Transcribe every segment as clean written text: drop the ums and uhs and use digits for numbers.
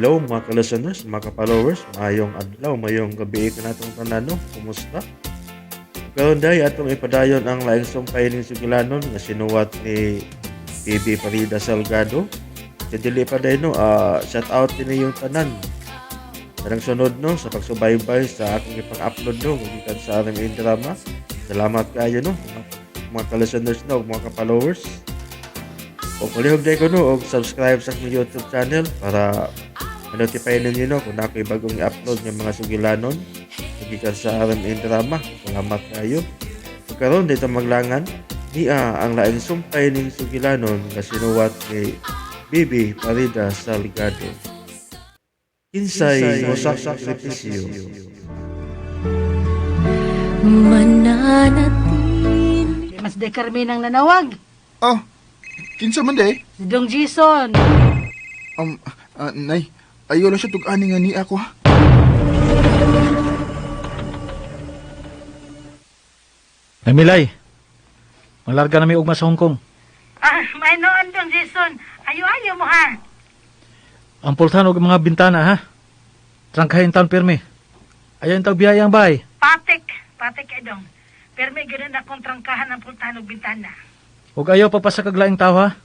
Hello mga ka-listeners, mga ka-followers, mayong adlaw, mayong gabi ka natong tanan, no? Kumusta? Karon day atong ipadayon ang laing sumpay ning sugilanon nga sinuwat ni BB Farida Salgado. Sa dili pa day no, shout out din yung tanan. Karang sunod no sa pagsubaybay sa akong ipang-upload no gikan sa aming drama. Salamat kayo no mga ka-listeners no, mga ka-followers. O palihog day ko no, og subscribe sa akong YouTube channel para ma-notify ninyo no kung ako'y bagong i-upload ng mga sugilanon gikan sa RMN drama. Salamat kayo. Pagkaroon dito maglangan niya ang laing sumpay ning sugilanon nga sinuwat ni Bibi Farida Salgado. Kinsay mo sakripisyo. Mananatin. Mas de Carmen ang nanawag. Oh, kinsa man day? Si Dong Jason. Nay, ayaw lang siya tug-ani nga ni ako ha. Namilay, maglarga na may ugma sa Hong Kong. May noon Dong Jason. Ayo-ayo mo ha. Ang pultahan og mga bintana ha. Trangkahin taon pirmi. Ayaw taw biyaya ang bahay. Patik kay Dong. Pero may ganun akong trangkahan ng pultahan ng bintana. Huwag ayaw papasa kaglaing tao ha.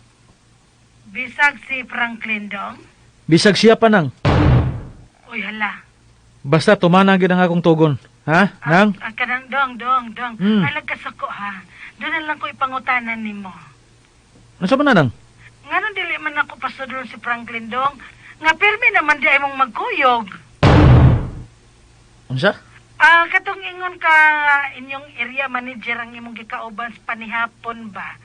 Bisag si Franklin Dong. Bisag siya pa nang. Uy hala. Basta tumanang gid ang akong tugon. Ha? Nang? Kanang Dong. Hmm. Alag ka sa ko ha. Doon na lang ko ipangutanan ni mo. Ano sa nang? Nga nung dili man ako pasudol si Franklin Dong. Nga pirmi naman di ay mong magkuyog. Unsa? Katong ingon ka inyong area manager ang imong gikauban sa panihapon ba?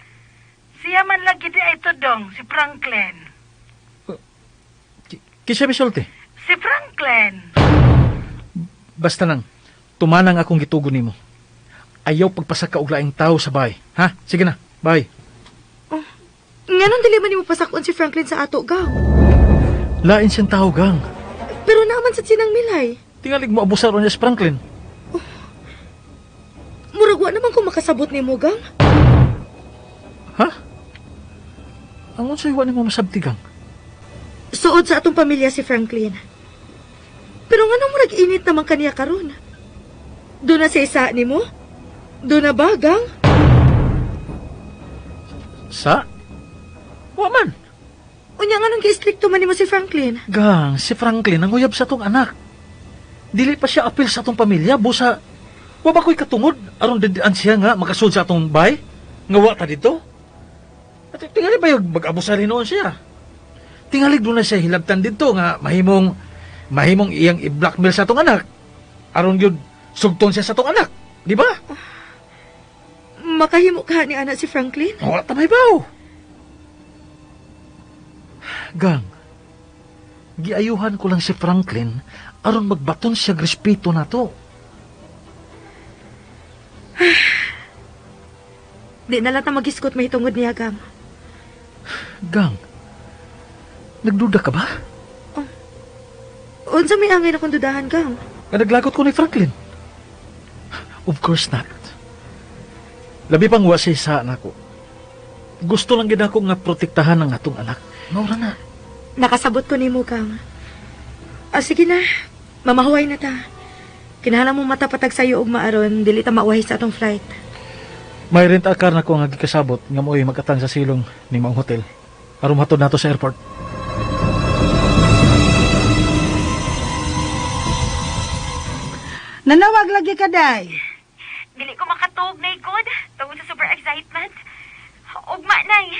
Siya man lagi di ay Dong, si Franklin. Kisya bisulti. Si Franklin. Basta nang, tumanang akong gitugon nimo. Ayaw pagpasaka og laing tao sa bahay. Ha? Sige na, bye. Nga nang dili man mo pasakon si Franklin sa ato, gaw. Lain siyang tao gang. Pero naman sa sinang milay. Tingalig mo abusar niya si Franklin. Murag wa naman ko makasabot ni mo, gang. Ha? Ang unsay wa nimo masabtigang? Suod sa atong pamilya si Franklin. Pero nga nang murag init naman kaniya karon. Doon na sa isa ni mo? Doon na ba, gang? Sa? Wa man. Unya nga nang gi-stricto man ni mo si Franklin. Gang, si Franklin ang uyab sa tong anak. Dili pa siya apil sa tong pamilya, busa. Wa ba ko'y katungod? Aron didian siya nga makasud sa atong bay? Nga wa ta dito? At tingali ba yung mag-abusari noon siya? Tingalig doon na siya hilabtan dito nga mahimong iyang i-blackmail sa atong anak. Aron yun, sugton siya sa atong anak. Di ba? Makahimo ka ni anak si Franklin? Wala tamay baw. Gang, giayuhan ko lang si Franklin aron magbaton siya respeto na to. Di na lang ta mag-iskot mahitungod niya, gang. Gang, nagduda ka ba? Unsa may angay na kong dudahan, gang? Nga naglagot ko ni Franklin? Of course not. Labi pang wasay sa anak ko. Gusto lang gid ako nga protektahan ang atong anak. Maura na. Nakasabot ko ni mo, gang. Sige na. Mamahuway na ta. Kinahanglan mo matapatag sa'yo og maaron, dili ta mauwahi sa atong flight. May rent a car na ko nga gikasabot nga mo'y makatang sa silong ni maong hotel. Aron hatod nato sa airport. Nanawag lagi ka, day. Dili ko makatuog na ikod. Tungod sa super excitement. Ugma, nay.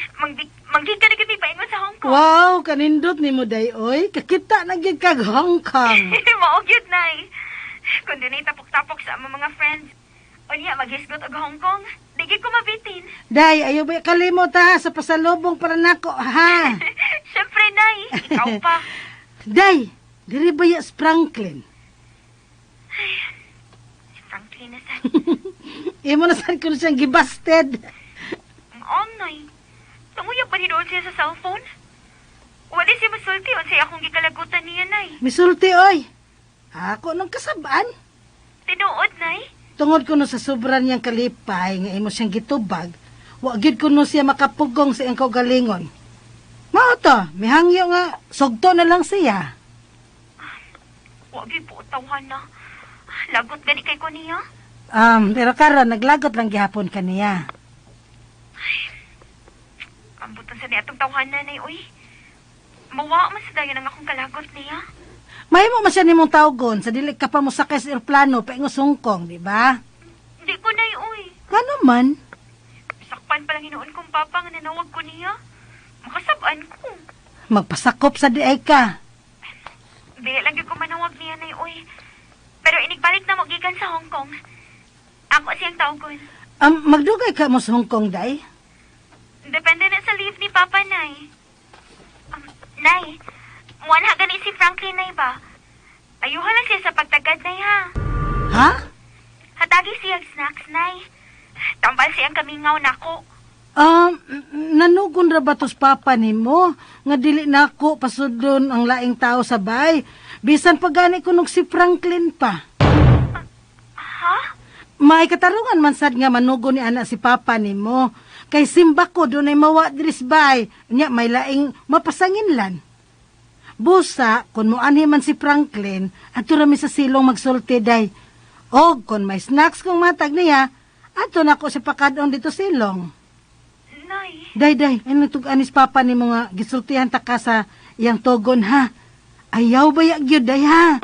Manggig ka na kami paingon sa Hong Kong. Wow, kanindot ni mo, day, oy. Kakita na gid kag Hong Kong. Maog yun, nay. Kung din ay tapok-tapok sa among mga friends. O niya, maghisgot og Hong Kong. Di ko mabitin. Day, ayaw ba kalimot ha sa pasalubong para nako, ha? Siyempre, nay. Ikaw pa. Day, diri ba ya Franklin? Si Franklin na sa... Imo na saan ko na siyang gibasted. Oo, nay. Tunguyag ba ni doon siya sa cellphone? Wala siya masulti o siya akong gikalagutan niya, nay. Misulti, oy. Ako nung kasabaan. Tinuod, nay. Tungod ko no sa sobra niyang kalipay nga imo siyang gitubag, wa gid ko no siya makapugong sa iyang kaugalingon. Mao to, mihangyo nga sugto na lang siya. Wag gyud po tawhan na. Lagot gani kay ko niya. Pero karon naglagot lang gihapon kaniya. Ambutan sa niya itong tawhanan ay, uy. Mawa man sa dayon ang akong kalagot niya. May mo man siya nimong tawgon sa dili ka pa mo sakay sa aeroplano paingo sungkong, di ba? Hindi ko na, uy. Ano man? Sakpan pa lang hinuon kong papa nga nanawag ko niya. Makasabaan ko. Magpasakop sa di ay ka. Di lang gyud ko manawag niya na, uy. Pero inigbalik na mo gikan sa Hong Kong. Ako siyang tawgon. Magdugay ka mo sa Hong Kong, day? Depende na sa leave ni Papa, Nay. Nay, muwan gani si Franklin, Nay ba? Ayuhan lang siya sa pagtagad, Nay, ha? Ha? Hatagi siyang snacks, Nay. Tambal siyang kamingaw nako. Nanugon ra ba tos papa nimo nga dili nako pasudon ang laing tao sa bay. Bisan pa gani kunog si Franklin pa. Ha? May katarungan man sad nga manugon ni ana si papa nimo. Kay simba ko dunay mawa diri sa bay. Nya may laing mapasanginlan. Busa kun moanhi man si Franklin adto ra mi sa silong magsulti day. Og kun may snacks kung matag niya, adto nako si pakadong dito silong. Nay, Day, ano tug-anis papa ni mga gisultihan ta ka sa iyang togon ha. Ayaw ba ya gyud day ha?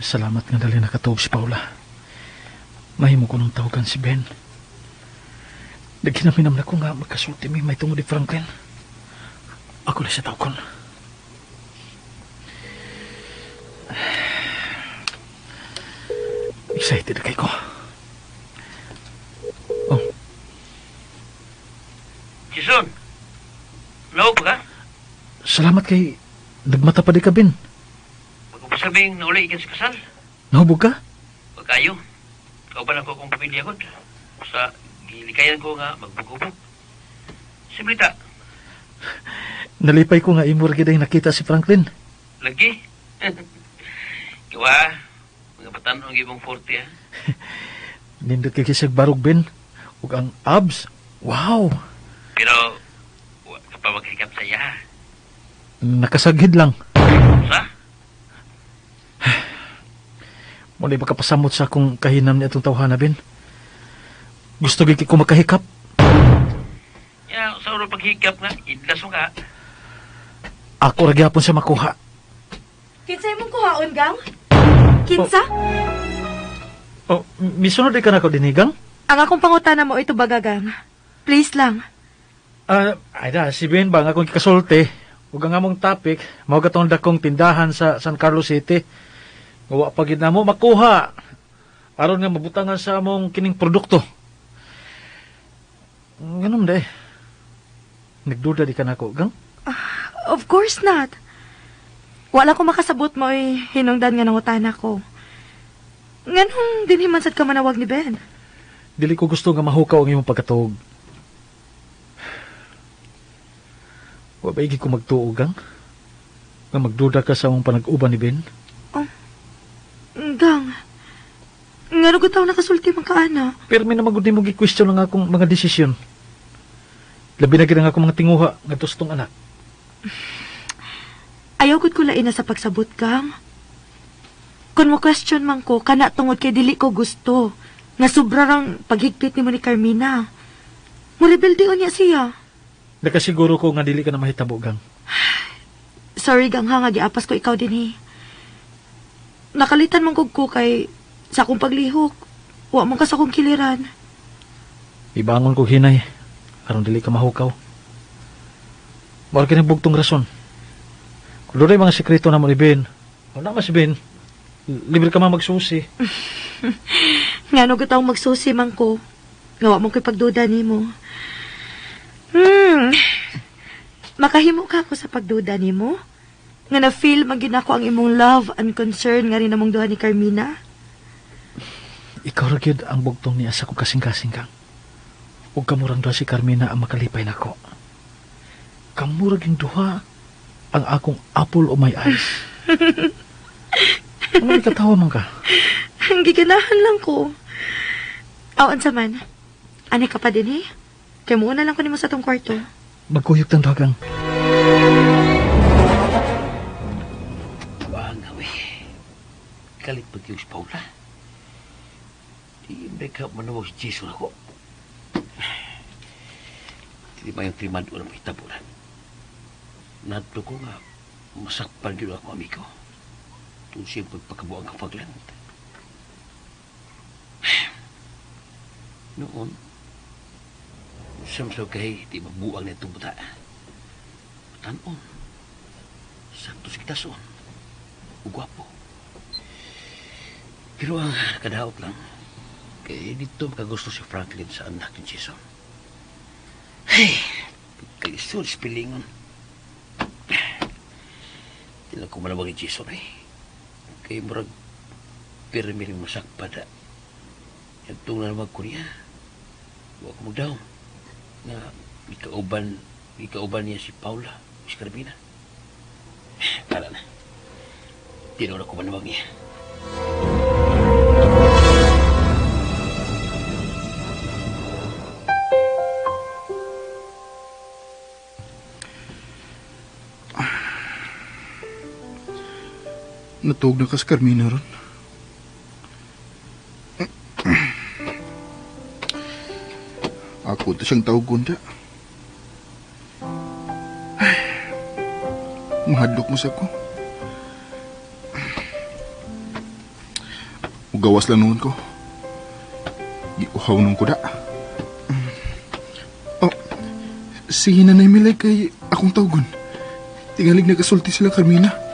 Salamat nga dali nakatuog si Paula. Mahimo ko nung tawagan si Ben. Nagkinaminam na ko nga magkasulti may tungod ni Franklin. Ako na siya tawgon. Excited na kayo ko. Oh, Jason, lawag ba ka? salamat kay nagmata pa di ka, Ben. Bago pa sabing nauli ikan sa kasal. Nahubog ka? Huwag kayo. Kauban ako kong pamilya ko. Sa gilikayan ko nga magbugubog. Simplita, Nalipay ko nga imur giday nakita si Franklin. lagi. Kawa, mga batan ang ibang 40 ha. Nindot kay kisag barog, Ben. Ug ang abs. Wow! Pero, huwag ka pa maghikap sa iya ha. Nakasagid lang. Sa? Muli makapasamot sa akong kahinam niya itong tawhana, Ben. Gusto gigi ko makahikap. Ya, sa ulo paghikap nga, idlas mo ka. Ako ra gyapon siya makuha. Kinsa imong kuhaon, gang? Kinsa? Oh, misunod ka na ko dinigang? Ang akong pangutana mo ito bagagang. Please lang. Ay da, si Ben bang akong kikasulti. Ug ang among topic, mao katong dakong tindahan sa San Carlos City. Gawa pa gid namo makuha. Aron nga mabutangan sa among kining produkto. Ganun de. Nagduda di ka na ko, gang? Of course not. Wala ko makasabot mo hinungdan nga nangutana ko. Nganong dinhimansad ka manawag ni Ben? Dili ko gusto nga mahukaw ang imong pagkatuog. Wa ba igi ko magtuog, gang? Nga magduda ka sa among panag-uban ni Ben? Gang, nga nagutaw nakasulti man ka, ana. Pero may namagod ni mo gi-question lang akong mga desisyon. Labi na gid ang akong mga tinguha nga tostong anak. Ayaw gud ko lain na sa pagsabot, gang. Kung mo question man ko, kana tungod kay dili ko gusto. Nga sobra rang paghigpit ni mo ni Carmina. Morebelde niya siya. Nakasiguro ko nga dili ka na mahitabo, gang. Sorry, gang ha, nga giapas ko ikaw din Nakalitan man kog ko kay sa akong paglihok. Wa man ka sa akong kiliran. Ibangon ko hinay. Aron dili ka mahukaw. Mawag ka bugtong rason. Kung doon mga sekreto na mo ni Ben, wala mas Ben, libre ka man magsusi. Nga no gataw magsusi man ko. Nga wa mo ko'y pagduda ni mo. Makahimo ka ako sa pagduda ni mo? Nga na-feel magin ako ang imong love and concern nga rin namong duha ni Carmina? Ikaw ra gyud ang bugtong niya sa kong kasing-kasing kang. Huwag kamurang doha si Carmina ang makalipay nako. Kamurag yung duha ang akong apple o my eyes. Ano ikatawa man ka? Ang giganahan lang ko. Awan sa man. Ani ka pa din eh? Kaya muna lang ko nimo sa tong kwarto. Magkuyog tang dagang. Banga, we. Kalit pag yung si Paula. Di mereka manawag si Jason ako. Di ba yung trimad o ng itabulan? Nadto ko nga, masakpan yun ako, amigo. Kung siya pagpakabuang kapaglan. Noon, samsaw kay di mabuang na itong buta. Tanon, sakto si kitason, ugwapo. Pero ang kadaot lang, kaya dito makagusto si Franklin sa anak ni Jason. Hey, kaiso si pilingon. Hindi lang ko malawag ni Jason eh. Kaya murag pirmiling masakpada. Yan itong nalamag ko niya. Huwag mo daw na ikauban niya si Paula, si Carmina. Kala na. Di na ako manawag niya. Natuog na ka sa Carmina ron. Ako to siyang tawgon da. Mahadlok mo sa ko. Ugawas lang noon ko. Giuhaw nung ko da. Oh, si Nanay Milay kay akong tawgon. Tingalig nagasulti sila Carmina.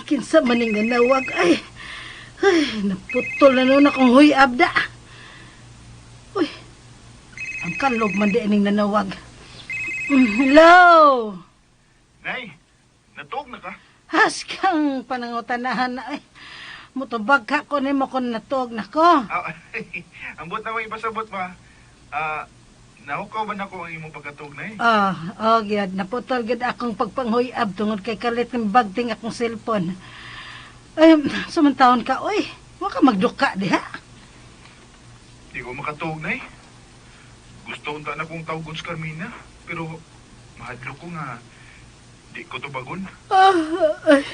Kinsa maning ganawag ay naputol na noon akong huyab da. Uy, ang kalog man di aning nanawag. Hello. Nay, natuog na ka? Has kang panangutanahan na ay mutubag ka ko nimo kon natuog na ko. Ambot na mo ipasabot ba? Nahukaw ba na ko ang imong pagkatuog na Gyud naputol gid akong pagpanghuyab tungod kay kalit ng bagting akong cellphone. Ay, sumantahon ka, oy. Wa ka magduka diha. Di ko makatuog na Gusto unta na kong tawgon sa Carmina. Pero mahadlo ko nga di ko tubagon.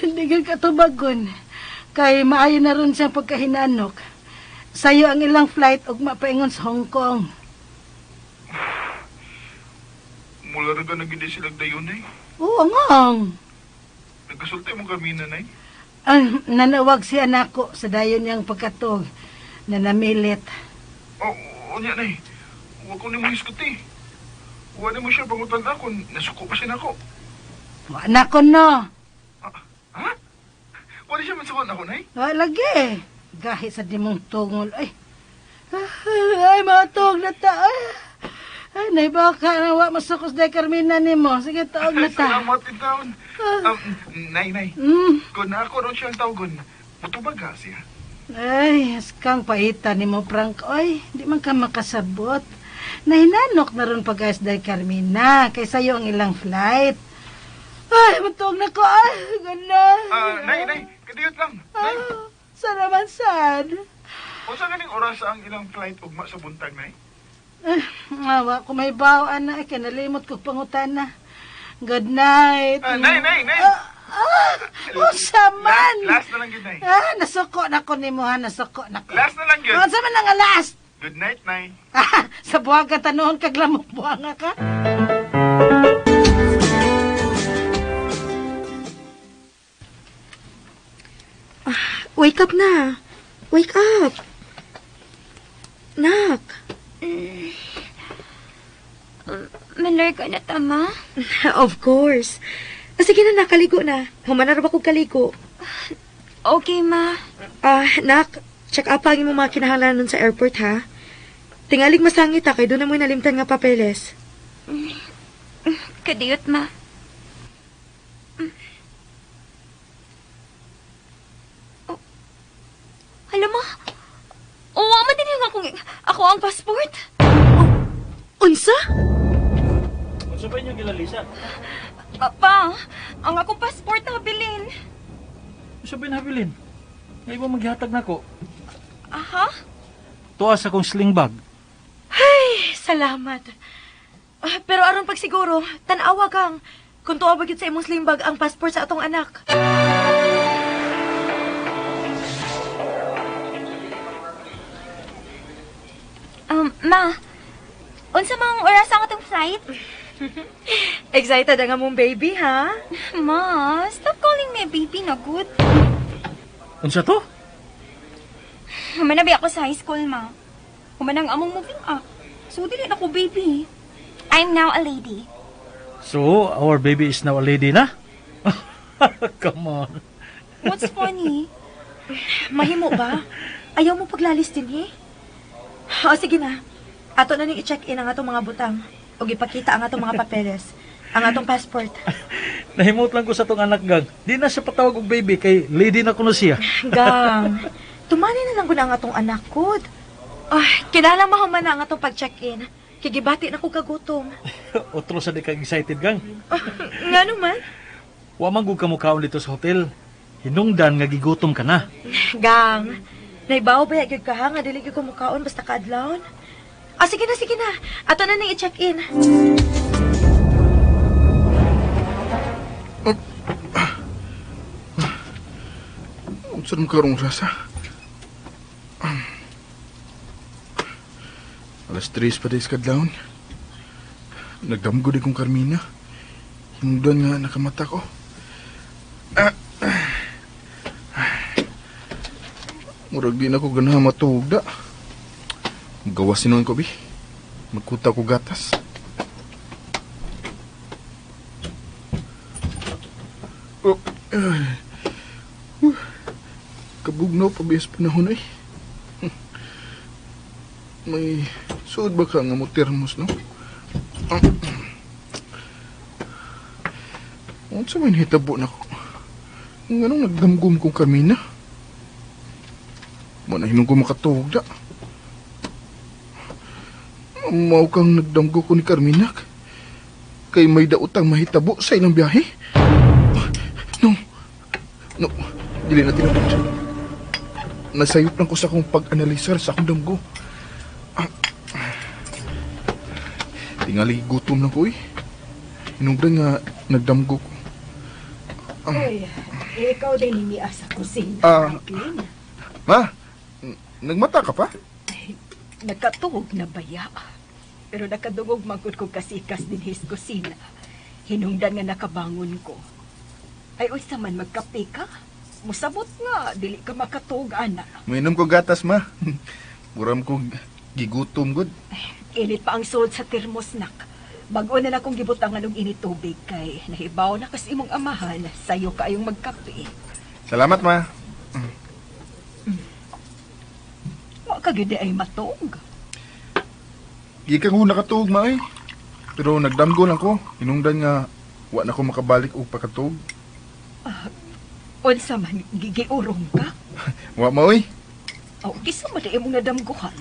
Hindi ka tubagon. Kay maayo na ron siyang pagkahinanok. Sayo ang ilang flight ug mapaingon sa Hong Kong. Mula na ka nagindi silang dayon Oo, ngang. Nagkasulti mo Carmina Nanawag siya nako sa dayon niyang pagkatog na namilit. O niya Huwag ko ni mo hiskuti. Huwag mo siya pangutan ako. Nasuko pa siya nako. Wa nako no. Ha? Huwag siya mansukon ako Wa lagi. Gahi sa dimong tungol. Ay matog na ta. Ay, naibaka na wa masukos day Carmina nimo. Sige, taog na ta. Salamat in taon. Nay. Kung na ako ron siyang tawgon, matubag ka siya. Ay, askang paita nimo, Frank. Ay, di man ka makasabot. Nahinanok na ron pag-ayos day Carmina. Kaysa yung ilang flight. Ay, matog na ko. Ay, ganda. Nay, kadiyot lang. Nay, saan naman sad? o sa ganing oras ang ilang flight ugma sa buntag, Nay? Awa ko may bawaan na. Kinalimot ko pangutan na. Good night. Nay. Saman. Last na lang yun, Nay. Nasuko na ko ni mo, ha. Nasuko na ko. Last na lang yun. Sa man nga last. Good night, Nay. Sa buwag ka tanuhon kag lamok buwanga ka. Wake up na. Wake up. Nak. Malar ka na, tama? Of course. Sige na, nakaligo na. Humanar ba kong kaligo? Okay, ma. Nak, check up ang imong mga kinahanglanon sa airport, ha? Tingalig masangit, ha? Kaya doon na mo nalimtan nga papeles. Kadiyot, ma. Alam mo, uwa din yung ako ang passport. Unsa? Unsa ba niyo gilalisa? Papa, ang akong passport na habilin. Sabi na, Habilin. Ngayon mo maghihatag na ko. Aha? Tuwas akong sling bag. Ay, salamat. Pero aron pag siguro, tanawa kang kung tuwa ba gyud sa imong sling bag ang passport sa atong anak. Ma, unsa mang oras ang atong flight? Excited ang among baby, ha? Ma, stop calling me a baby na good. Unsa to? Humanabi ako sa high school, ma. Humanang among moving up. So, dili na ko baby. I'm now a lady. So, our baby is now a lady na? Come on. What's funny? Mahimo ba? Ayaw mo paglalis din, eh? O, sige na. Ato na ning i-check-in ang atong mga butang. O ipakita ang atong mga papeles. Ang atong passport. Nahimot lang ko sa tong anak, gang. Di na siya patawag og baby, kay lady na kuno siya. Gang, tumani na lang ko na ang atong anak ko. Ay, kinahanglan mahuman na ang atong pag-check-in. Kigibati na ko kagutom. Otro sa di ka excited, gang. Nga naman. Wa man gud ka mukaon dito sa hotel. Hinungdan nga gigutom ka na. Gang, naibaw ba yagid ka ha? Nga dili gyud ko mukaon basta kaadlawon? Ah, sige na, sige na. Ato na nang i-check-in. Unsa man karong rasa? Alas 3 pa days kadlawon. Nagdamgo di kong Carmina. Hinungdan nga nakamata ko. Murag di na ko ganahan matulog da. Gawas sinuan ko, bi. Magkuta ko gatas. Oh, kabugnaw pa biyas panahon ay. May suod ba ka nga mo termos, no? Unsa man hitabo na ko? Nganong nagdamgum kong Carmina? Muna hinong ko makatuhog da. Mao kang nagdamgo ko ni Carmina. Kay may daotang mahitabo sa ilang biyahe. No, dili na tinapos. Nasayop lang ko sa akong pag-analisar sa akong damgo. Tingali gutom lang ko eh. Hinungdan nga nagdamgo ko. Uy, ikaw din hiniya sa kusina, Ah. Franklin. Ma, nagmata ka pa? Nakatugog na baya. Pero nakadugog magkod ko kasikas din his kusina. Hinungdan nga nakabangon ko. Ay, uy, saman magkape ka? Musabot nga, dili ka makatug, ana. Mainom ko gatas, ma. Muram ko gigutom good. Init pa ang sulod sa termos, nak. Bago na akong gibutang anong init tubig kay nahibaw na kasi imong amahan sayo kayong magkape. Salamat, ma. Wa ka gyud ay matog. Gikan ko nakatuog, ma eh. Pero nagdamgo lang ko. Hinungdan nga wa na ko makabalik og pakatuog. Unsa man gigiurong ka? Wa ma oy. Aw, kisa man imong nadamguhan.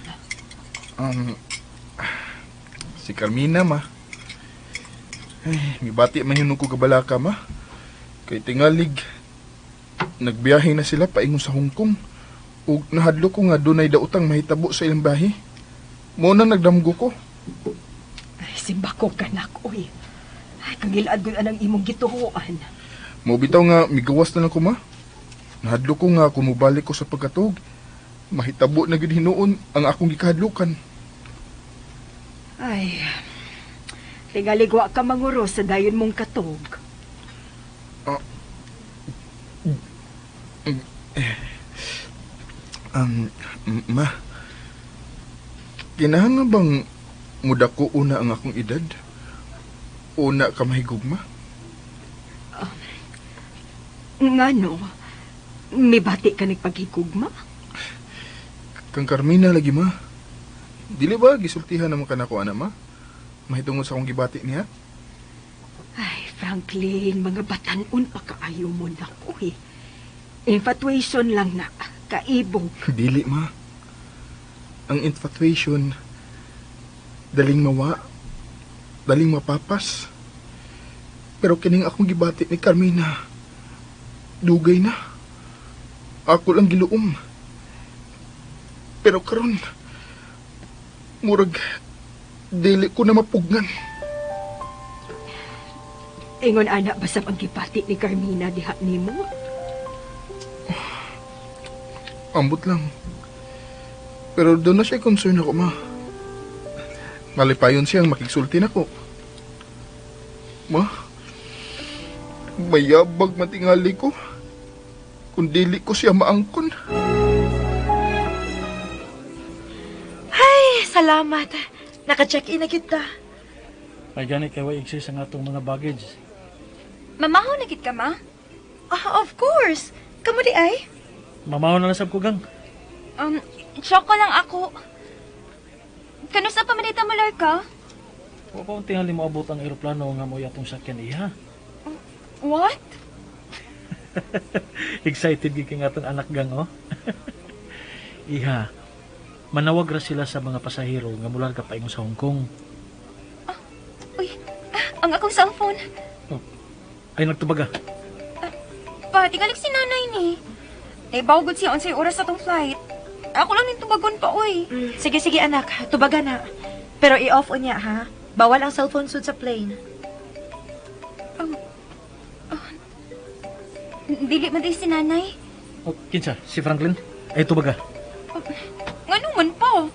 Si Carmina, ma. Ay, mibati mahinong ko kabalaka, ma. Kay tingalig, nagbiyahe na sila paingon sa Hong Kong. Ug nahadlo ko nga dunay daotang mahitabo sa ilang bahi. Mo nang nagdamgo ko. Ay, simbako ka nak, uy. Ay, kagilad ko anang imong gituhuan. Mo bitaw nga migawas na lang ko, ma. Nahadlo ko nga kung mubalik ko sa pagkatog. Mahitabo na gid hinuon ang akong gikahadlukan. Ay, tigaligwa ka manguro sa dayon mong katog. Ma, kinahanglan bang mudako una ang akong edad? Una ka mahigugma? Ngano? Mibati ka nagpagigugma? Kang Carmina lagi, ma. Dili ba gisultihan naman ka na ko, ana, ma? Mahitungod sa akong gibati niya? Ay, Franklin, mga batanon pa kaayo mo na ko eh. Infatuation lang na, kaibong. Dili, ma. Ang infatuation, daling mawa, daling mapapas. Pero kining akong gibati ni Carmina, dugay na. Ako lang giluom. Pero karon, murag, dili ko na mapugnan. Ingon anak basta pagkipati ni Carmina diha nimo. Ambot lang. Pero doon na siya concern ako, ma. Malipayon siyang makigsulti na ko. Ma, mayabag matingali ko. Kung dili ko siya maangkon. Ay, salamat. Naka-check-in na kita. Ay gani kay wa exist ang atong mga baggage. Mamahaw na gid ka, ma? Of course. Kamu di ay? Mamaw na lang sab ko gang. Choco lang ako. Kanusa pa manita mo, Larka? Wa pa unting tingali mo abot ang eroplano nga mo atong sakyan iha. What? Excited gid kay atong anak gang oh. Iha. Manawag ra sila sa mga pasahero nga mular ka paingon sa Hong Kong. Uy, ang akong cellphone. Ay nagtubaga. Pa, tingalik si nanay ni. Naibawagod siya unsay oras sa tong flight. Ako lang yung tubagon pa, uy. Sige, sige anak. Tubaga na. Pero i-off o niya ha. Bawal ang cellphone sud sa plane. Dili man din si nanay. Oh, kinsa si Franklin ay tubaga. Nga naman pa.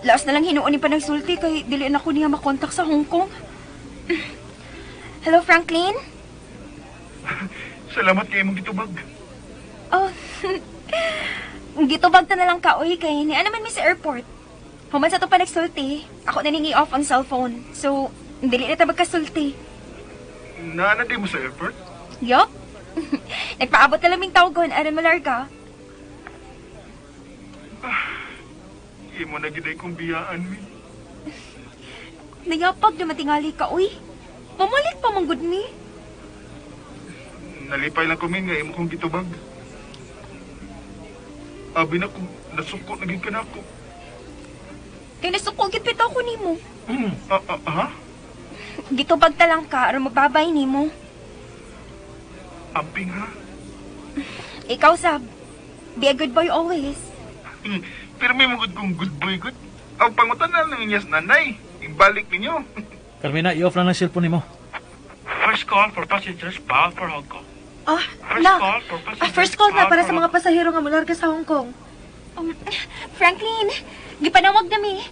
Laas na lang hinuon ni pa nagsulti kay dili na ko niya makontak sa Hong Kong. Hello, Franklin? Salamat kayo mong gitubag. Oh, gitubag ta na lang ka, uy, kay ni naman mi sa airport. Human sa to pa nagsulti, ako na ningi off ang cellphone. So, dili na ta magkasulti. Naana di mo sa airport? Yup. Nagpaabot na laming tawgon, aran malarga. Di mo na giday kong biyaan, mi. Nayapag na matingali ka, uy. Mamalit pa manggod mi. Nalipay lang ko, min, nga imo kong gitubag. Abi na kung nasuko na gid ka na ako. Kaya nasukogit pito ko nimo. Ha? Gitubag ta lang ka, aron magbabay nimo. Amping, ha? Ikaw, Sab. Be a good boy always. Pero may mugod kong good boy, good. Ang pangutan na ng inyas nanay. Ibalik ninyo. Carmina, i-off lang ang cellphone nimo. First call for passengers bound for Hong Kong. First call na para sa mga pasahero nga mularga sa Hong Kong. Franklin, gipanawag na mi.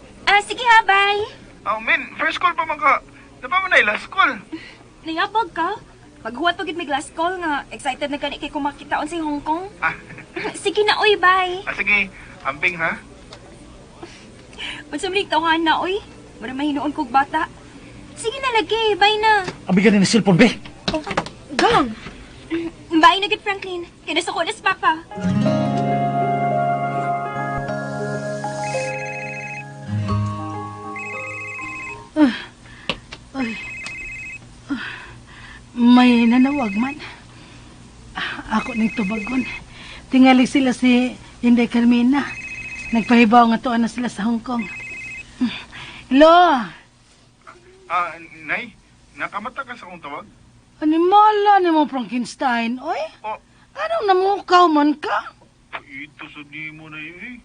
Sige ha, bye. Oh, min, first call pa man ka. Napamanay, last call. Nayapag ka? Paghuwat pagit may glass call nga. Excited na kani kay kumakitaon sa Hong Kong. Sige na, uy, bye. Sige, amping, ha? Magsamalik tawahan na, uy. Mara mahinoon kog bata. Sige na lagi, bye na. Abigan ni cellphone be. Gang! Bye na gid, Franklin. Kinasa ko na sa papa. May nanawag man. Ako nang tubagon. Tingali sila si Inday Carmina. Nagpahibaw nga tuan na sila sa Hong Kong. Hello? Nay, nakamata ka sa akong tawag? Animala ni mo Frankenstein, oy? Oh. Anong namukaw man ka? Ito sa di mo na yun,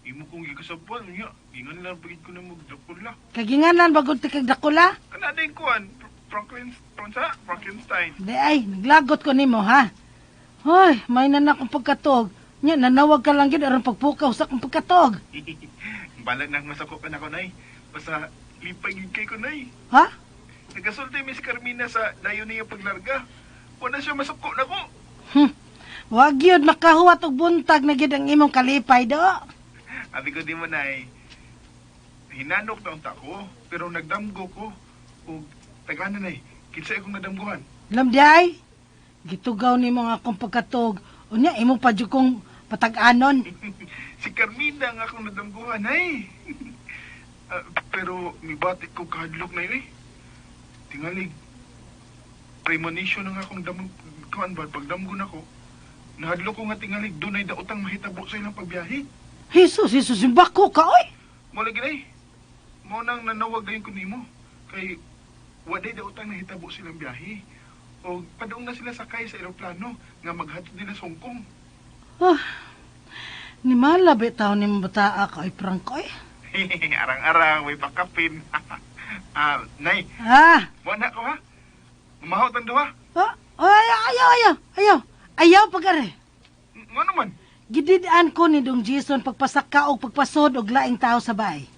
Imo kong ikasabuan niya. Ingan lang pagid ko na magdakula. Kaginganan bagod ti kag dakula? Kanada yung kuhan, Frankenstein. Di ay, naglagot ko nimo ha. Hoy, may nanak kong pagkatog. Nya, nanawag ka lang gid aron pagpukaw sa kong pagkatog. Balag nang masakupan ako, Nay. Basta lipay gid kay ko, Nay. Ha? Nagasulti Miss Carmina sa dayon niya paglarga. Wala siya masuko na ko. Wag yun makahuwat og buntag na gid ang imong kalipay do. Abi ko di mo, Nay. Hinanok na unta ko, pero nagdamgo ko. O, tagana, Nay. Kinsa akong nadamguhan. Lamday, gitugaw nimo nga akong pagkatog. Unya, imong pa jud kong patag-anon. Si Carmina nga akong nadamguhan, Nay. Pero mibati ko kahadlok na yun, Tingalig. Premonition na nga akong kuhan ba, pagdamgo na ko. Nahadlok ko nga tingalig, doon ay daotang mahitabo sa ilang pagbiyahe. Jesus, simbako ka, oy! Mo lagi, Nay. Mo nang nanawag dayon ko nimo. Kay waday daw utang nahitabo silang biyahe. O padung na sila sakay sa eroplano nga maghatod nila sa Hong Kong. Ni malabi tao ni mabataa ka ay Francoy. Arang-arang, may pakapin. Nay, mo na ko ha? Mamahot ang duha? Ayaw pagare. Nga naman? Gididaan ko ni Dong Jason pagpasaka o pagpasod og laing tao sa bay.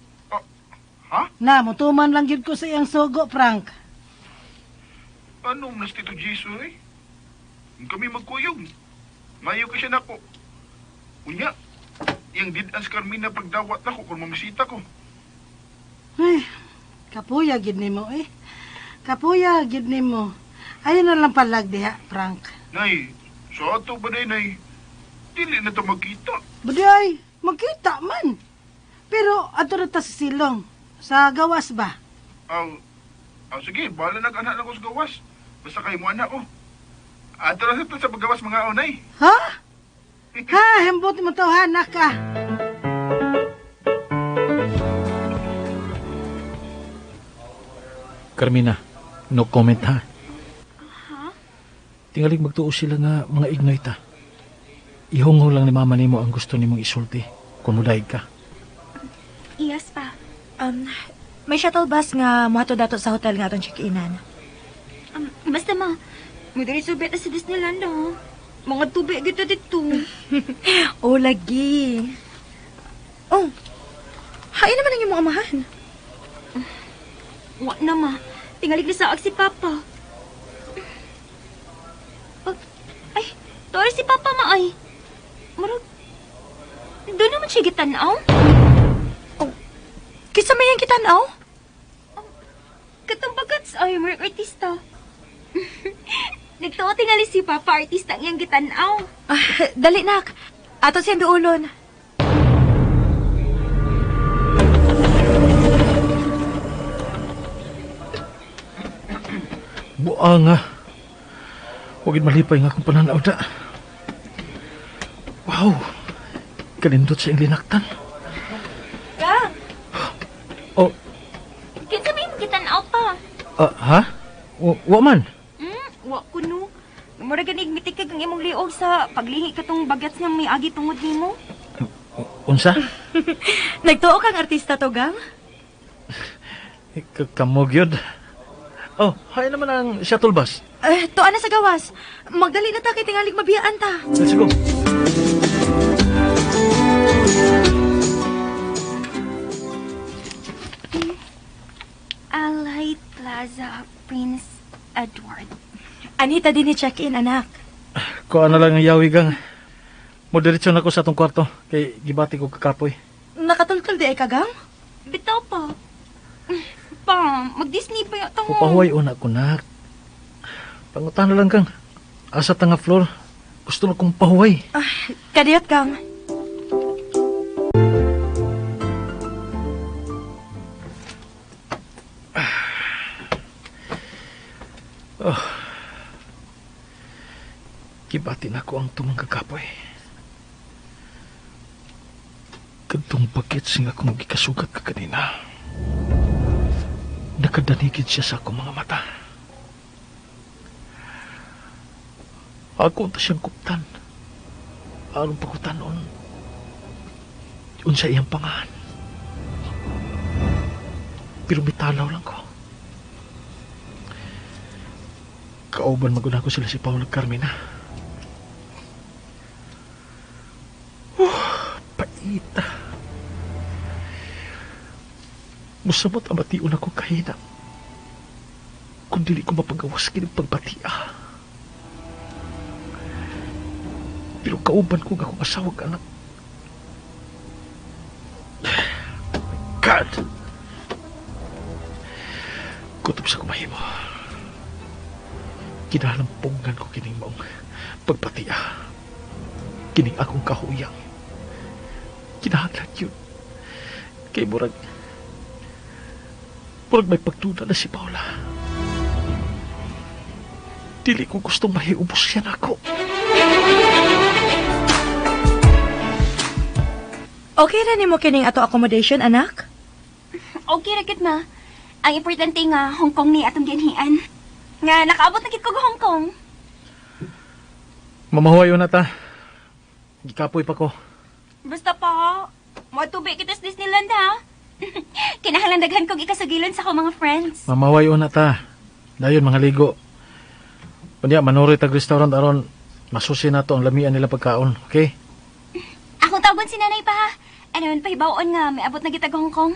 Ha? Na, mutuman lang yun ko sa iyang sugo, Frank. Anong nas Tito Jason eh? Kami magkuyog. Mayo ka siya na ko. Unya, yung didaan si Carmina pagdawat na ko kung mamisita ko. Ay, kapuya gid nimo eh. Kapuya gid nimo. Ayun na lang palag diha, Frank. Nay, sa ato ba nay? Dili na ito magkita. Buday, magkita man. Pero ato na ta sa silong. Sa gawas ba? Sige, bahala nag-anak lang ko sa gawas. Basta kayo mo anak ko. Ato na sa paggawas mga onay. Ha? Hembot mo to, anak ka. Carmina, no comment ha. Tingalig magtuo sila nga mga ignoy ta. Ihungo lang ni mama nimo ang gusto nimong isulti kung mudahig ka. Yes pa. May shuttle bus nga mohato dato sa hotel nga atong check-inan. Basta ma, madali subit na sa Disneyland oh. Mga tubig dito dito. Oh, lagi. Oh, hain naman ang iyong amahan. Wa na ma, tingalig na sa si Papa. Ay, tuwari si Papa ma ay. Marag, doon naman siya gitanaw. Kisa may yang kita now? Katong bagats ay mga artista. Nagtuwa tingali si Papa, artista ang iyang gitanaw. Dali nak. Ato siyang duulon. Buang nga. Huwag malipay nga akong pananaw da. Wow. Kalindot sa iyong linaktan. Kang, Oh, kinsa may imong gitanaw pa? ha? Wa man. Wa kuno. Mura ganig mitikag ang imong liog sa paglihi katong bagats nga may agi tungod nimo. Unsa? Nagtuo kang artista to, gang? Kamog yun. Oh, hay naman ang shuttle bus. Tuan na sa gawas. Magdali na ta kay tingalig mabiyaan ta. Let's go. Allied Plaza, Prince Edward. Anita din ni check-in, anak. Kuha na lang ang yawi gang. Moderisyon ako sa atong kwarto. Kay gibati ko kakapoy. Nakatultol di ay kagang? Bitaw pa. Pa, mag-Disney pa yata mo. Upahuay una ko nak. Pangutan na lang kang. Asa tanga floor. Gusto na kong pahuway. Kadiyot, gang. Gibati na ko ang tumang kakapoy. Kadtong bagets nga akong gikasugat ka kanina. Nakadanigid siya sa akong mga mata. Ako ta siyang kuptan. Anong pagkutanon? Unsa iyang pangahan. Pero mitalaw lang ko. Kauban maguna ko sila si Paul at Carmina. Paita. Musamot amation ako kahina. Kung dili ko mapagawas kining pagbatia. Pero kauban ko nga akong asawag anak. God! Kutob sa kumahimo. Kinahalampungan ko kining maong pagpatia. Kining akong kahuyang. Kinahanglan yun. Kay murag may pagtuna na si Paula. Dili ko gustong mahiubos yan ako. Okay na ni mo kining ato accommodation, anak? Okay ra gid ma. Ang importante nga, Hong Kong ni atong ginhian. Nga, nakaabot na gid ko Hong Kong. Mamahuayo na ta. Gikapoy pa ko. Basta pa, matubig kita sa Disneyland ha. Kinahanglan daghan kong ikasugilon sa akong mga friends. Mamahuayo na ta. Dayon mga ligo. Kunya, manurit ang restaurant aron masusi na to ang lamian nila pagkaon, okay? Akong tawagon si nanay pa ha. Ano yun, pahibaon nga, may abot na kita Hong Kong.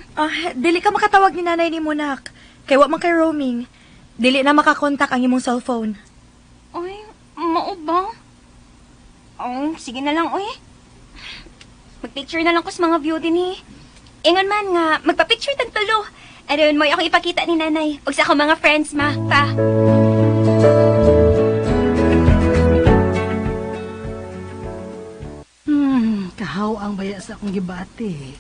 Dili ka makatawag ni nanay ni Munak. Kay wa man kay roaming. Dili na makakontak ang imong cellphone. Uy, mao ba? Oh, sige na lang, uy. Magpicture na lang ko sa mga view din eh. Ingon man nga, magpa-picture tag tulo. Ano yun, mo ako ipakita ni nanay. Huwag sa akong mga friends, ma, pa. Kahaw ang baya sa akong gibati.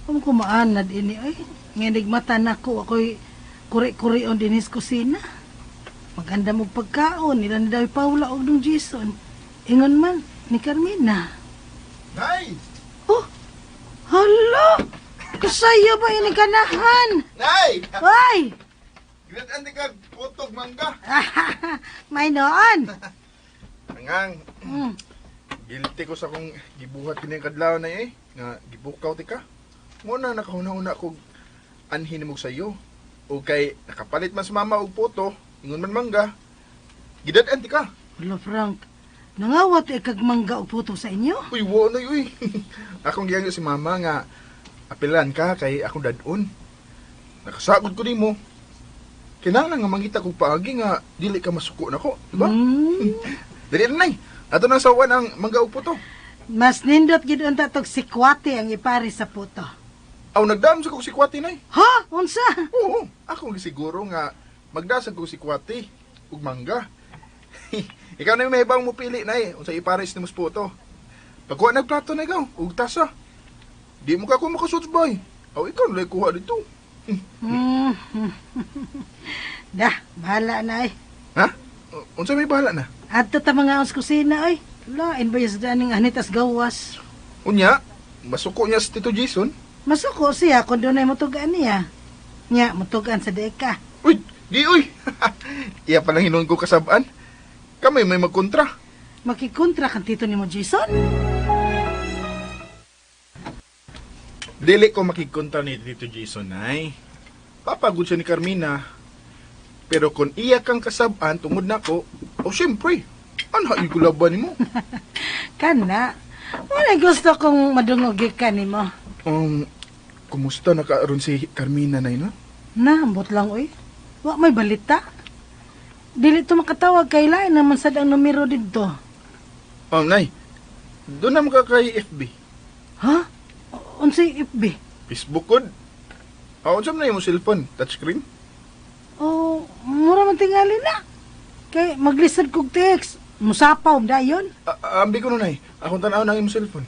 Kung kumaanad ini, ay, nginig mata na ko, ako'y kuri-kurion din is kusina. Maganda mo pagkaon, nila ni Dawi Paula o nung Jason. Ingon man, ni Carmina. Nay! Oh, hala! Kasaya ba ini kanahan? Nay! Ay! Ginatan di ka putog mangga. May noon. Angang, Mm. guilty ko sa kong gibuhat kini kadlaw na eh. Nga, gibukaw ti ka. Muna nakahuna-huna kog anhin mo sa iyo. O kay nakapalit man sa mama og puto, ingon man mangga. Gidatan ti ka. Wala, Frank. Nangawat kag mangga o puto sa inyo? Uy, wo na uy. Akong giyangyo si mama nga apilan ka kay akong dadon. Nakasagod ko nimo. Kinahanglan nga mangita kog paagi nga dili ka masuko nako, di ba? Dili na nay. Ato nang sawan ang mangga og puto. Mas nindot gid unta tog sikwate ang ipari sa puto. Aw nagdam sa kog sikwati nay. Ha? Unsa? Oo, ako siguro nga magdasag kog sikwati ug mangga. Ikaw na may ibang mo pili nay unsa ipares nimo sa puto. Pagkuha nagplato na ikaw ug tasa. Di mo ka ko makasudsbay. Aw ikaw na kuha dito. Dah, bahala na eh. Ha? Unsa may bahala na? Adto ta mga os kusina ay. Lain ba yung daning anitas gawas? Unya, masuko niya sa Tito Jason. Masuko siya kung doon ay mutugan niya. Nya, mutugan sa deka. Uy, di uy. Iya palang hinuon ko kasabaan. Kami may magkontra. Makikontra kang tito ni mo, Jason? Dili ko makikkontra ni Tito Jason ay. Papagod siya ni Carmina. Pero kung iya kang kasabaan tungod nako, o syempre, anha igulaban mo. Kana. Wala gusto kong madungog ka ni mo. Kumusta nakaaron si Carmina na ina? Naambot lang, uy. Wa may balita. Dili to makatawag kay lain naman sad ang numero dito. Nay, doon naman ka kay FB. Ha? Unsay FB? Facebook kod. Unsa man na yung cellphone? Touchscreen? Oh, mura man tingali na. Kay maglisod kog text. Musapaw dayon. Ambi ko nun ay. Akong tanaw na yung cellphone.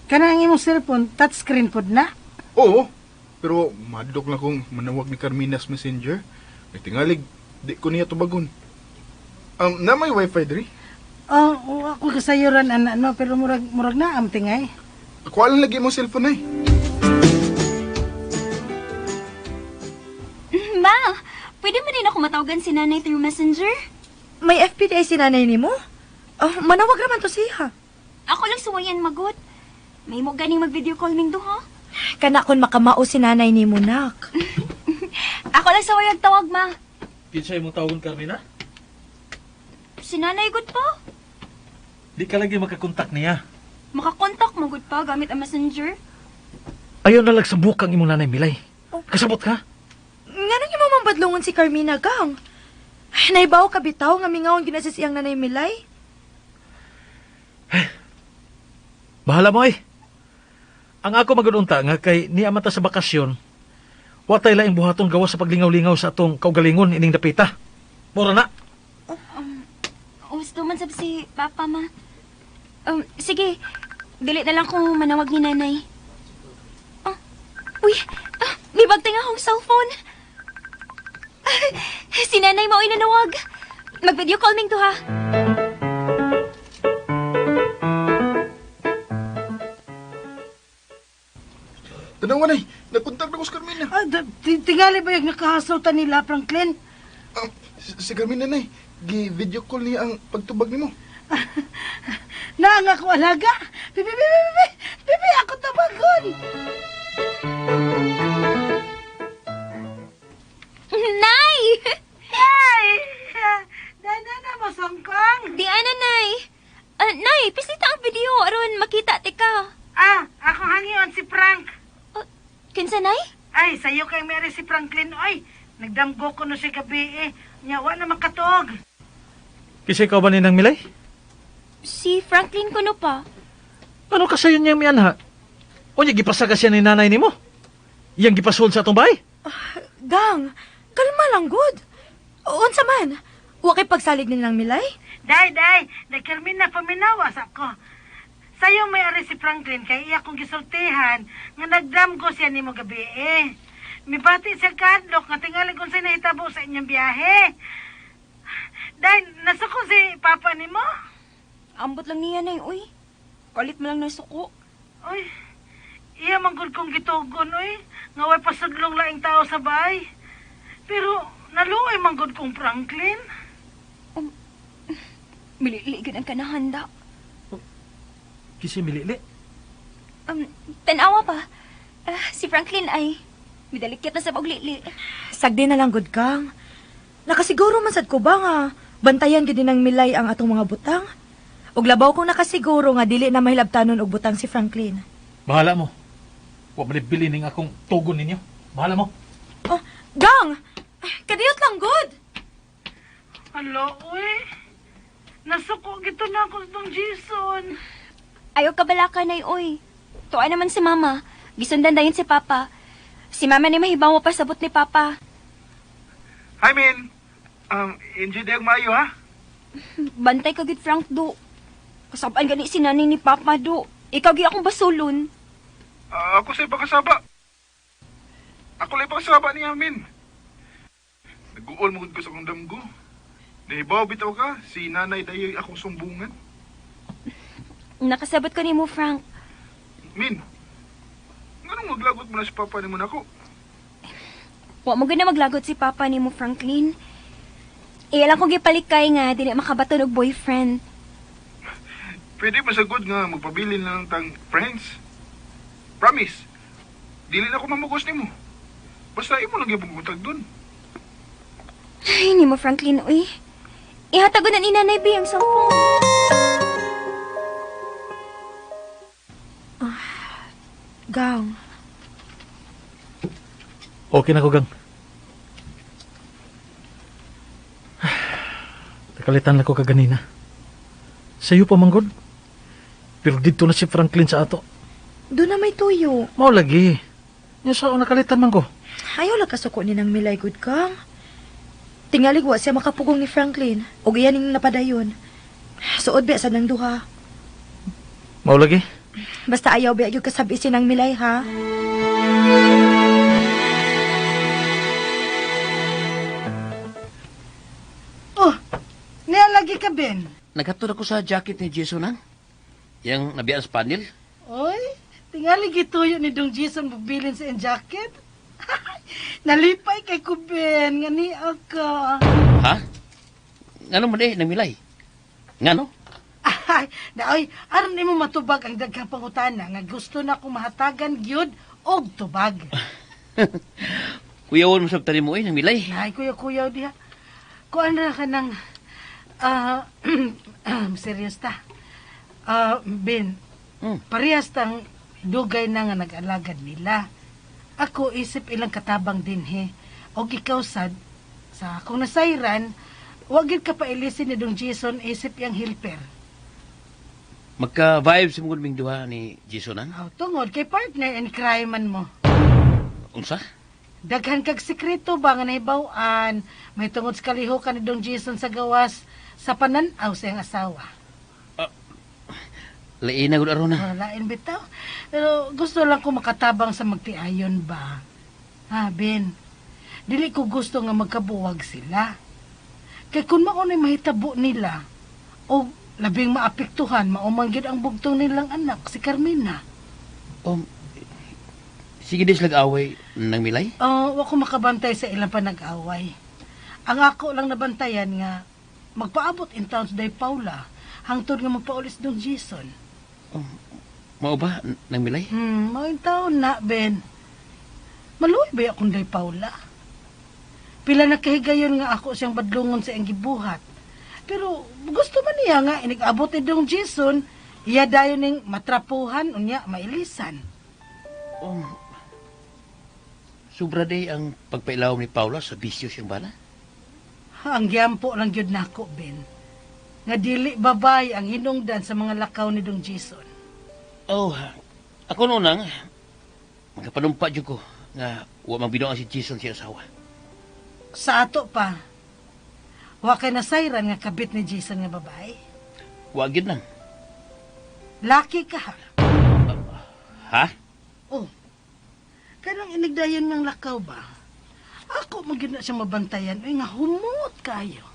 Kanang imong cellphone touchscreen pod na. Oo. Pero madok lang kong manawag ni Carmina's Messenger. May tingalig. Di ko niya tubagon. Na may wifi diri? Ako kasayuran ana no pero murag na am tingay. Ako alam lagi mo cellphone ay. Ma, pwede mo din ako matawagan si nanay through messenger? May FB day si nanay ni mo? Manawag raman to siya. Ako lang suwayan magot. May mo ganing mag-video call ning duha. Kana kon makamao si nanay ni Munak. Ako lang suwayag tawag, ma. Kinsay mong tawagon, Carmina? Si nanay good pa. Di ka lagi makakontak niya. Makakontak mo good pa gamit ang messenger. Ayaw na lang sa bukang imong nanay Milay. Kasabot ka? Nga nang imo mambadlungon si Carmina gang. Naibaw ka bitaw nga mingawon ginasis iyang nanay Milay. Bahala mo eh. Ang ako magununta nga kay niya mata sa bakasyon, watay laing buhaton gawa sa paglingaw-lingaw sa atong kaugalingon ining dapita. Mura na. Gusto man sab si Papa, ma. Sige, dili na lang kung manawag ni nanay. Uy, libag nga akong cellphone. Si nanay mo ay nanawag. Mag-video call ning duha. Tanawa nay, nakontak na ko si Carmina. Tingali ba yung nakahaslutan nila, Franklin? Si Carmina nay, gi-video call niya ang pagtubag nimo. Naang ako alaga. Bibi, ako tabagon. Nay! Ay! Dana na mo, Songkong. Di ana, Nay. Nay, pisita ang video aron makita tika. Ako hangiyon si Frank. Kinsa, Nay? Ay, sayo kay Mary si Franklin. Ay, nagdamgo ko no si gabi eh. Nyawa na makatog. Kasi ikaw ba ninang Milay? Si Franklin kuno pa. Ano ka sayo niya miyan ha? O niya gipasaga siya ni nanay ni mo? Iyang gipasul sa atong bahay? Gang, kalma lang, good. Unsa man? Wa kay pagsalig nilang Milay? Day, Carmina paminawas ako. Sayo may ari si Franklin kay iya kong gisultihan nga nagdamgo siya nimo gabi eh. Mibati siya kadlok nga tingali kung sa'y nahitabo sa inyong biyahe. Day, nasa ko si Papa nimo? Ambot lang niya, Nay, uy. Kalit mo lang ng suko. Uy, iya manggod kong gitugon, uy. Nga way pasudlong laing tao sa bahay. Pero naluoy manggod kong Franklin. Mililigan ang kanahanda. Kasi milili. Tanawa pa. Si Franklin ay midalikit na sa paglili. Sagdi na lang, good kang. Nakasiguro man sad ko ba nga, bantayan gid ng Milay ang atong mga butang? Ug labaw kong nakasiguro nga dili na mahilabtanon og butang si Franklin. Bahala mo. Wa malibili ning akong tugon ninyo. Bahala mo. Oh, Gang! Kadiyot lang, good! Alo, uy. Nasuko gito na ako sa Jason. Ayaw kabalaka, Nay, uy. Tuwa naman si Mama. Gisundan dayon si Papa. Si Mama ni mahibaw mo pa sabot ni Papa. Hi, Min. Enjoy day maayo, ha? Bantay ka gid, Frank, do. Kasabaan gani si nanay ni Papa, do. Ikaw gi akong basulon. Ako sa'y pakasaba. Ako lang pakasaba niya, Min. Nag-uol mo ko sa akong damgo. Nahibaw bitaw ka, si nanay dayoy akong sumbungan. Nakasabot ka ni mo, Frank. Min, anong maglagot mo na si Papa ni mo na ako? Wa mo gina maglagot si Papa ni mo, Franklin. Iyalang ko gipalikay nga, dili makabato og boyfriend. Pwede masagod nga magpabili na lang tang friends. Promise, dili na ako mamugos ni mo. Basta imo lang yung buntag dun. Ay, ni mo, Franklin, uy. Ihatago na ni Nanay B ang cellphone. Gang, Okay na ko, Gang. Nakalitan lang ko kaganina. Sa'yo pa, Manggod. Pero dito na si Franklin sa ato. doon na may tuyo. Mao lagi. Yung sa'yo nakalitan, Manggo. Ayaw lang kasuko ni ng Milay, good kang. Tingalig wa siya makapugong ni Franklin. O iyan yung napadayon. Suod ba sa nang duha. Mao lagi. Basta ayaw ba yung kasabi si ng Milay, ha? Oh, nialagi ka, Ben. Naghatod ako sa jacket ni Jason, ang? Yang nabiyaan sa panel. Oy, tingali gituyo ni Dong Jason bubilin sa jacket. Nalipay kay ko, Ben. Ngani ka. Ha? Ngano man eh, namilay? Ngano? Ay, daoy, aron nimo matubag ang daghang pangutana nga gusto na kong mahatagan gyud og tubag. Kuyawon mo sa tali mo eh, namilay. Ay, kuya diha. Kuan na ka ng serious ta. Ben, parehas tang dugay na nga nag-alagad nila. Ako isip ilang katabang din he. Og ikaw sad sa kung nasayran, wag gid ka pa ilisin ni Dong Jason isip yang helper. Magka-vibes mo gulming duha ni Jason, ang? Aw tungod kay partner and crime man mo. Unsa? Daghan kag sekreto ba nga nahibaw-an, may tungod sa kalihukan ni Dong Jason sa gawas sa pananaw sa iyang asawa. Lain na gud aron na. Lain bitaw. Pero gusto lang ko makatabang sa magtiayon ba. Ha, Ben? Dili ko gusto nga magkabuwag sila. Kay kung maunay mahitabo nila, o labing maapektuhan, maumanggid ang bugtong nilang anak, si Carmina. Sige din sila away nang milay. Wa ko makabantay sa ilang pa nag-away. Ang ako lang nabantayan nga, magpaabot in town sa Day Paula, hangtod nga magpaulis dong Jason. Mao ba nang milay? Maing taon na, Ben. Maluoy ba akong Day Paula? Pila na kahigayon nga ako siyang badlungon sa iyang gibuhat. Pero gusto man niya nga, inig-abot ni dong Jason, iya dayon ning matrapuhan, unya, mailisan. Sobra day ang pagpailaw ni Paula sa bisyo siyang bana. Ang gyampo lang gyud nako, Ben. Nga dili babay ang hinungdan sa mga lakaw ni dong Jason. Ako nunang, magkapanumpa dyan ko nga wa magbinoan si Jason siya asawa. Sa ato pa, wa kay nasayran nga kabit ni Jason nga babae. Wag yun lang. Laki ka ha. Ha? Kanang inigdayan ng lakaw ba? Ako magyud na siya mabantayan. Ay nga humot kayo.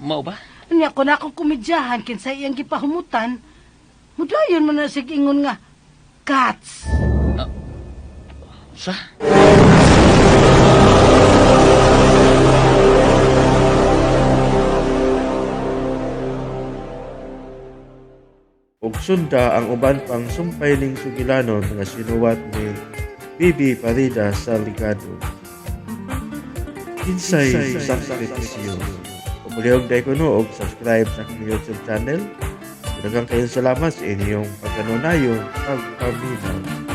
Mao ba? Unya ko na akong kumidyahan kinsa iyang gipahumutan. Mudayon mo na sig ingon nga cats. Sa? Ug sunda ang uban pang sumpay ning sugilanon nga sinuwat ni Bibi Parida sa Ligado. Kinsay sakripisyo. Pumulihog day ko no og subscribe sa aking YouTube channel. Daghang kayong salamat sa inyong pagkanunayon pagpaminaw.